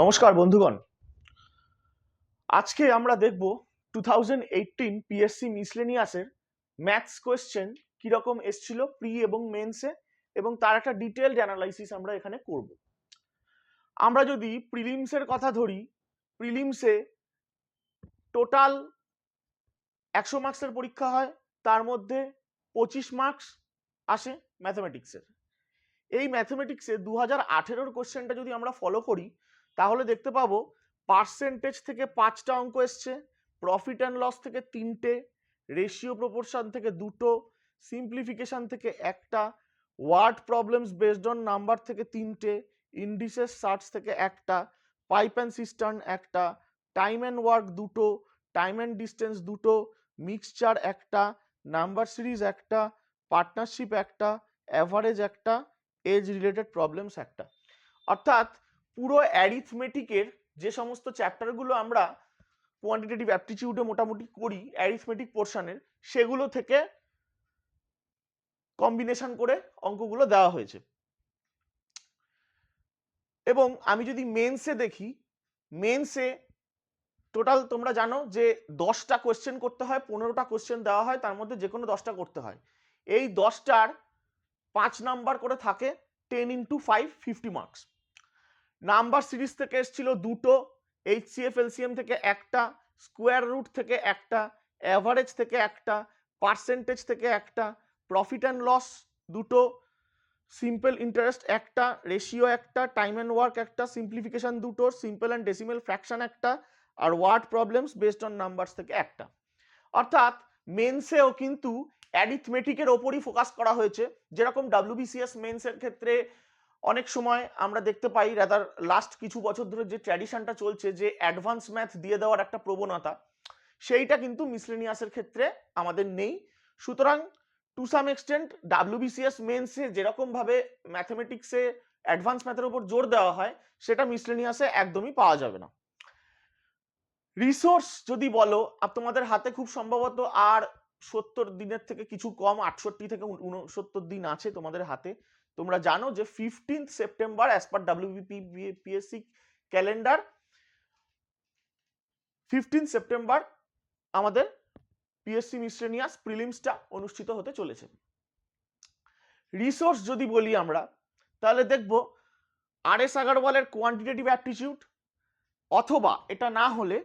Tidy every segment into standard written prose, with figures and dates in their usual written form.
নমস্কার বন্ধুগণ, আজকে আমরা দেখব 2018 পিএসসি মিসলেনিয়াসের ম্যাথস কোয়েশ্চেন কিরকম এসেছিল প্রি এবং মেন্সে, এবং তার একটা ডিটেইলড অ্যানালাইসিস আমরা এখানে করব। আমরা যদি প্রিলিমসের কথা ধরি, প্রিলিমসে টোটাল 100 মার্কসের পরীক্ষা হয়, তার মধ্যে 25 মার্কস আসে ম্যাথমেটিক্সের। এই ম্যাথমেটিক্সে 2018 কোশ্চেনটা যদি আমরা ফলো করি তাহলে দেখতে পাবো পার্সেন্টেজ থেকে 5টা অঙ্ক এসছে, প্রফিট অ্যান্ড লস থেকে 3টে, রেশিও প্রপোর্শন থেকে 2টো, সিম্পলিফিকেশন থেকে 1টা, word problems based on number থেকে 3টে, ইন্ডিসেস সার্চ থেকে 1টা, পাইপ অ্যান্ড সিস্টার্ন 1টা, টাইম অ্যান্ড ওয়ার্ক 2টো, টাইম অ্যান্ড ডিস্টেন্স 2টো, মিক্সচার 1টা, নাম্বার সিরিজ 1টা, পার্টনারশিপ 1টা, অ্যাভারেজ 1টা, এজ রিলেটেড প্রবলেমস 1টা। অর্থাৎ পুরো অ্যারিথমেটিকের যে সমস্ত চ্যাপ্টারগুলো আমরা কোয়ান্টিটেটিভ অ্যাপটিটিউডে মোটামুটি করি অ্যারিথমেটিক পোর্শনের, সেগুলো থেকে কম্বিনেশন করে অঙ্কগুলো দেওয়া হয়েছে। এবং আমি যদি মেন্সে দেখি, মেন্সে টোটাল তোমরা জানো যে 10টা কোয়েশ্চেন করতে হয়, 15টা কোয়েশ্চেন দেওয়া হয়, তার মধ্যে যে কোনো 10টা করতে হয়। এই 10টার 5 নাম্বার করে থাকে, 10 × 5 50 মার্কস। নাম্বার সিরিজ থেকে এসেছিল 2টো, এইচসিএফ এলসিএম থেকে 1টা, স্কোয়ার রুট থেকে 1টা, অ্যাভারেজ থেকে 1টা, পার্সেন্টেজ থেকে 1টা, প্রফিট অ্যান্ড লস 2টো, সিম্পল ইন্টারেস্ট 1টা, রেশিও 1টা, টাইম অ্যান্ড ওয়ার্ক 1টা, সিম্পলিফিকেশন 2টো, সিম্পল অ্যান্ড ডেসিমেল ফ্র্যাকশন 1টা, আর word problems based on numbers থেকে 1টা। অর্থাৎ মেন্সেও কিন্তু অ্যারিথমেটিকের ওপরই ফোকাস করা হয়েছে। যেরকম WBCS মেন্সের ক্ষেত্রে অনেক সময় আমরা দেখতে পাই, রাদার লাস্ট কিছু বছর ধরে যে ট্র্যাডিশনটা চলছে যে অ্যাডভান্স ম্যাথ দিয়ে দেওয়ার একটা প্রবণতা, সেইটা কিন্তু মিসলেনিয়াসের ক্ষেত্রে আমাদের নেই। সুতরাং টু সাম এক্সটেন্ট WBCS মেন্সে যেরকম ভাবে ম্যাথমেটিক্সে অ্যাডভান্স ম্যাথের উপর জোর দেওয়া হয়, সেটা মিসলেনিয়াসে একদমই পাওয়া যাবে না। রিসোর্স যদি বলো, তোমাদের হাতে খুব সম্ভবত আর 70 দিনের থেকে কিছু কম, 68 থেকে 69 দিন আছে তোমাদের হাতে। তোমরা জানো যে 15 September as per WBPSC calendar 15 September আমাদের পিএসসি মিসলেনিয়াস প্রিলিমসটা অনুষ্ঠিত হতে চলেছে। রিসোর্স যদি বলি আমরা, তাহলে দেখব RS আগারওয়ালের কোয়ান্টিটেটিভ অ্যাপটিটিউড, অথবা এটা না হলে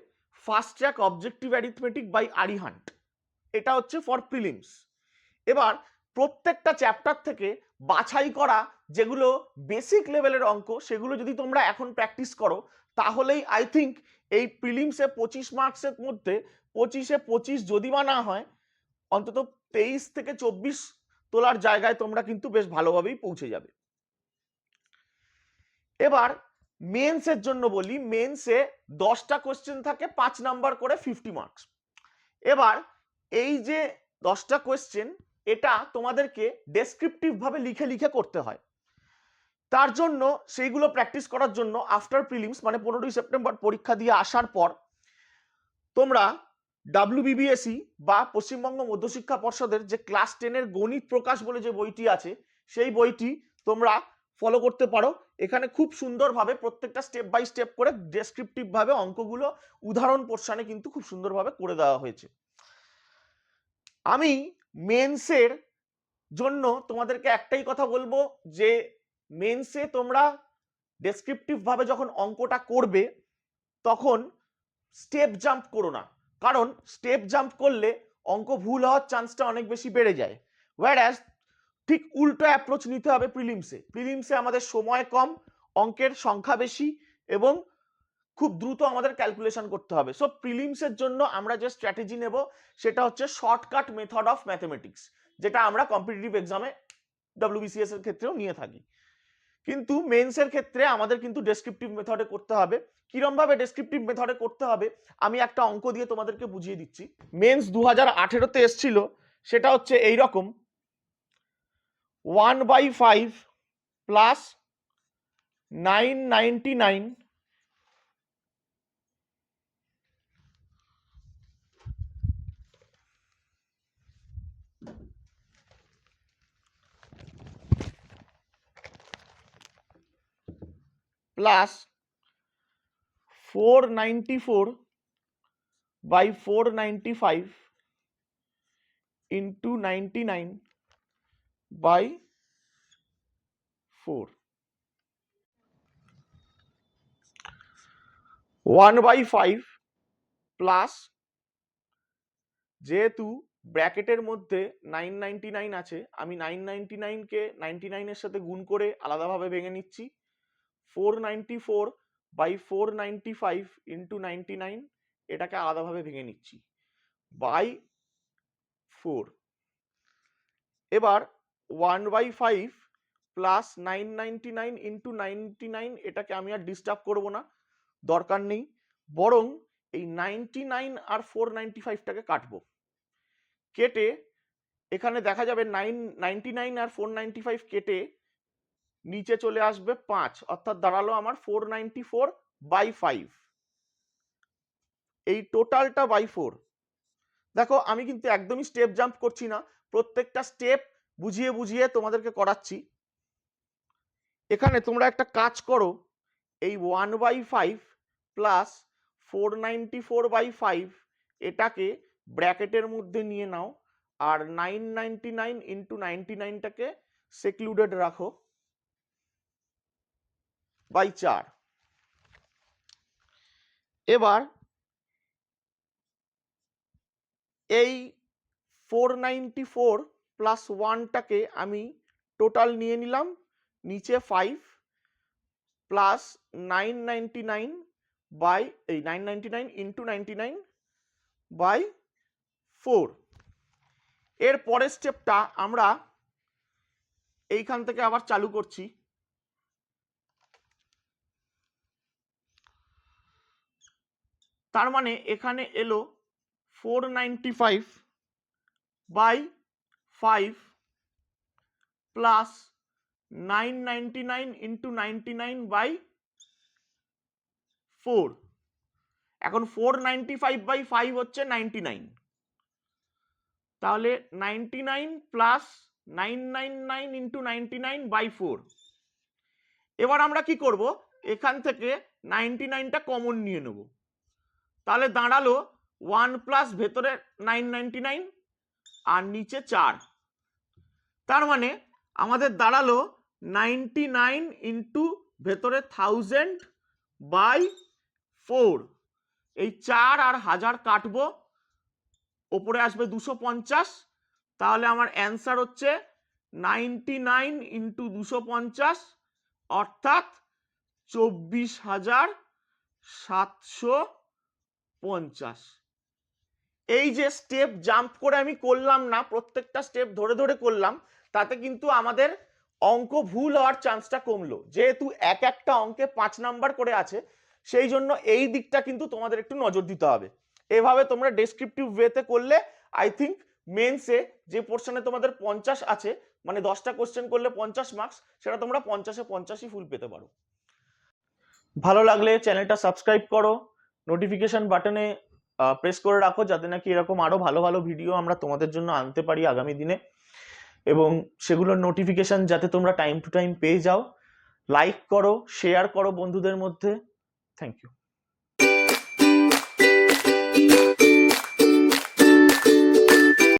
fast track objective arithmetic by Arihant, এটা হচ্ছে ফর প্রিলিমস। এবার প্রত্যেকটা চ্যাপ্টার থেকে বাছাই করা যেগুলো বেসিক লেভেলের অঙ্ক, সেগুলো যদি তোমরা এখন প্র্যাকটিস করো, তাহলেই আই থিঙ্ক এই প্রিলিমসে 25 মার্কসের মধ্যে 25-এ 25 যদি বা না হয়, অন্তত 23 থেকে 24 তোলার জায়গায় তোমরা কিন্তু বেশ ভালোভাবেই পৌঁছে যাবে। এবার মেন্সের জন্য বলি, মেন্সে 10টা কোয়েশ্চেন থাকে, 5 নাম্বার করে 50 মার্কস। এবার এই যে 10টা কোয়েশ্চেন, এটা তোমাদেরকে ডেসক্রিপটিভ ভাবে লিখে লিখে করতে হয়। তার জন্য সেইগুলো প্র্যাকটিস করার জন্য আফটার প্রিলিমস মানে 15ই সেপ্টেম্বর পরীক্ষা দিয়ে আসার পর তোমরা WBBSE বা পশ্চিমবঙ্গ মধ্যশিক্ষা পর্ষদের যে ক্লাস 10-এর গণিত প্রকাশ বলে যে বইটি আছে, সেই বইটি তোমরা ফলো করতে পারো। এখানে খুব সুন্দরভাবে প্রত্যেকটা স্টেপ বাই স্টেপ করে ডেসক্রিপটিভ ভাবে অঙ্কগুলো উদাহরণ পোর্শনে কিন্তু খুব সুন্দরভাবে করে দেওয়া হয়েছে। আমি মেন্সের জন্য তোমাদেরকে একটাই কথা বলবো যে মেন্সে তোমরা ডেসক্রিপটিভ ভাবে যখন অঙ্কটা করবে, তখন স্টেপ জাম্প করো না, কারণ স্টেপ জাম্প করলে অঙ্ক ভুল হওয়ার চান্সটা অনেক বেশি বেড়ে যায়। ওয়্যারঅ্যাজ ঠিক উল্টো অ্যাপ্রোচ নিতে হবে প্রিলিমসে। প্রিলিমসে আমাদের সময় কম, অঙ্কের সংখ্যা বেশি, এবং খুব দ্রুত আমাদের ক্যালকুলেশন করতে হবে। সো প্রিলিমসের জন্য আমরা যে স্ট্র্যাটেজি নেব সেটা হচ্ছে শর্টকাট মেথড অফ ম্যাথমেটিক্স, যেটা আমরা কম্পিটিটিভ এক্সামে WBCS এর ক্ষেত্রেও নিয়ে থাকি। কিন্তু মেন্সের ক্ষেত্রে আমাদের কিন্তু ডেসক্রিপটিভ মেথডে করতে হবে। কিরম ভাবে ডেসক্রিপটিভ মেথডে করতে হবে আমি একটা অঙ্ক দিয়ে তোমাদেরকে বুঝিয়ে দিচ্ছি। মেন্স 2018-তে এসেছিল, সেটা হচ্ছে এই রকম, 1/5 plus 999 plus 494 by 495 into 99 by 4, 1/5 plus, যেহেতু ব্র্যাকেটের মধ্যে 999 আছে, আমি 999 কে 99 এর সাথে গুণ করে আলাদাভাবে ভেঙে নিচ্ছি। 494 by 495 into 99 এটাকে আলাদাভাবে ভেঙে নিচ্ছি বাই 4। এবার 1/5 প্লাস 999 into 99 এটাকে আমি আর ডিস্টার্ব করব না, দরকার নেই, বরং এই 99 আর 495টাকে কাটবো। কেটে এখানে দেখা যাবে 999 আর 495 কেটে নিচে চলে আসবে 5, অর্থাৎ দাঁড়ালো আমার 494/5। এই টোটালটা বাই 4। দেখো আমি কিন্তু একদমই স্টেপ জাম্প করছি না, প্রত্যেকটা স্টেপ বুঝিয়ে বুঝিয়ে তোমাদেরকে করাচ্ছি। এখানে তোমরা একটা কাজ করো, এই 1/5 প্লাস 494/5 এটাকে ব্র্যাকেটের মধ্যে নিয়ে নাও, আর 999 into 99টাকে সেক্লুডেড রাখো বাই 4। এবার এই 494 প্লাস 1টাকে আমি টোটাল নিয়ে নিলাম, নিচে 5 প্লাস 999 বাই এই 999 ইন্টু 99 বাই 4। এর পরের স্টেপটা আমরা এইখান থেকে আবার চালু করছি। তার মানে এখানে এলো 495/5 প্লাস 999 ইন্টু 99/4। এখন 495/5 হচ্ছে 99, তাহলে 99 প্লাস 999 ইন্টু 99/4। এবার আমরা কি করব, এখান থেকে 99টা কমন নিয়ে নেব, তাহলে দাঁড়ালো 1 প্লাস ভেতরে 999 আর নিচে 4, তার মানে আমাদের দাঁড়ালো 99 ইন্টু ভেতরে 1000/4। এই 4 আর 1000 কাটবো, ওপরে আসবে 250, তাহলে আমার অ্যান্সার হচ্ছে 99 ইন্টু 250 অর্থাৎ 24,750। এই যে স্টেপ জাম্প করে আমি করলাম না, প্রত্যেকটা স্টেপ ধরে ধরে করলাম, তাতে কিন্তু আমাদের অঙ্ক ভুল হওয়ার চান্সটা কমলো। যেহেতু এক একটা অঙ্কে 5 নাম্বার করে আছে, সেই জন্য এই দিকটা কিন্তু তোমাদের একটু নজর দিতে হবে। এভাবে তোমরা ডেসক্রিপটিভ ওয়েতে করলে আই থিঙ্ক মেন্সে যে পোর্শনে তোমাদের 50 আছে, মানে 10টা কোশ্চেন করলে 50 মার্কস, সেটা তোমরা 50-এ 50ই ফুল পেতে পারো। ভালো লাগলে চ্যানেলটা সাবস্ক্রাইব করো, নোটিফিকেশন বাটনে প্রেস করে রাখো, যাতে নাকি এরকম আরো ভালো ভালো ভিডিও আমরা তোমাদের জন্য আনতে পারি আগামী দিনে, এবং সেগুলোর নোটিফিকেশন যাতে তোমরা টাইম টু টাইম পেয়ে যাও। লাইক করো, শেয়ার করো বন্ধুদের মধ্যে। Thank you.